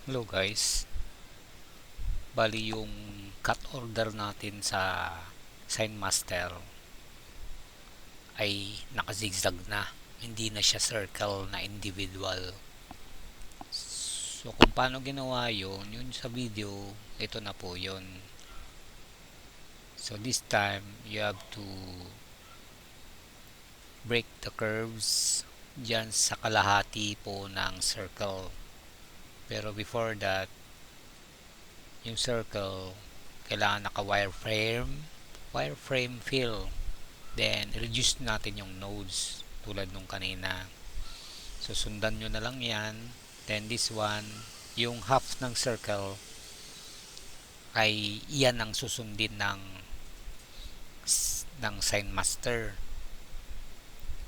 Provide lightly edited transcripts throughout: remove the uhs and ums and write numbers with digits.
Hello guys, bali yung cut order natin sa Sign Master ay naka-zigzag na, hindi na siya circle na individual. So kung paano ginawa yun sa video, ito na po yun. So this time, you have to break the curves dyan sa kalahati po ng circle. Pero before that, yung circle, kailangan naka wireframe fill. Then reduce natin yung nodes tulad nung kanina. So sundan nyo na lang yan. Then this one, yung half ng circle ay iyan ang susundin ng sign master.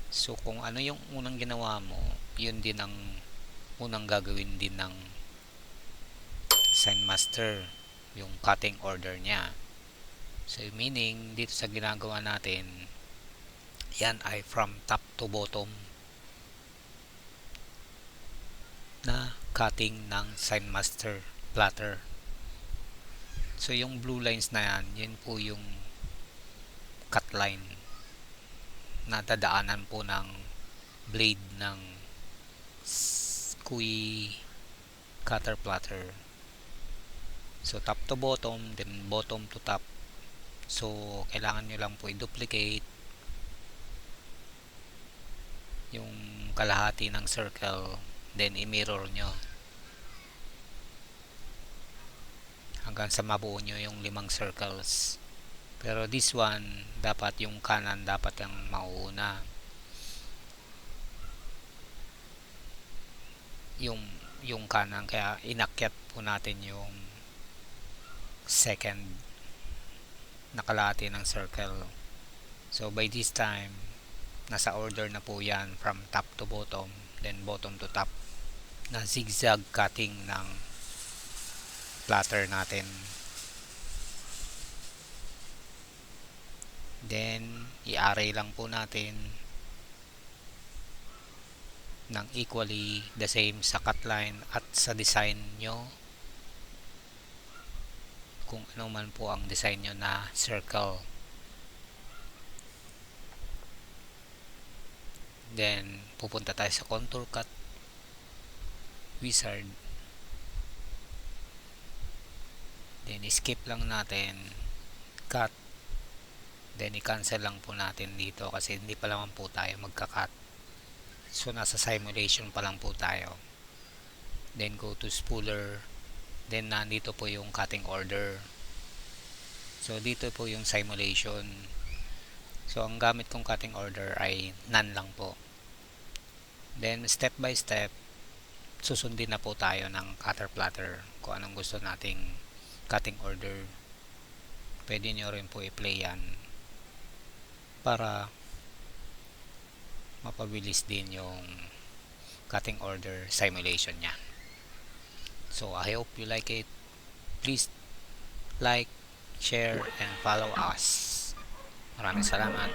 So kung ano yung unang ginawa mo, yun din ang unang gagawin din ng sign master, yung cutting order niya. So meaning dito sa ginagawa natin, yan ay from top to bottom na cutting ng sign master platter. So yung blue lines na yan, yun po yung cut line na dadaanan po ng blade ng Kui cutter platter. So top to bottom, then bottom to top. So kailangan nyo lang po i-duplicate yung kalahati ng circle, then i-mirror nyo hanggang sa mabuo nyo yung 5 circles. Pero this one, dapat yung kanan dapat yung mauuna, yung kanan, kaya inakyat po natin yung second nakalahati ng circle. So by this time, nasa order na po yan from top to bottom, then bottom to top, na zigzag cutting ng platter natin. Then i-array lang po natin ng equally the same sa cut line at sa design nyo, kung ano man po ang design nyo na circle. Then pupunta tayo sa contour cut wizard, then skip lang natin cut, then i-cancel lang po natin dito kasi hindi pa naman po tayo magka-cut. So nasa simulation pa lang po tayo. Then go to spooler, then nandito po yung cutting order. So dito po yung simulation. So ang gamit kong cutting order ay none lang po. Then step by step, susundin na po tayo ng cutter platter kung anong gusto nating cutting order. Pwede nyo rin po i-play yan para mapabilis din yung cutting order simulation nya. So I hope you like it. Please like, share, and follow us. Maraming salamat.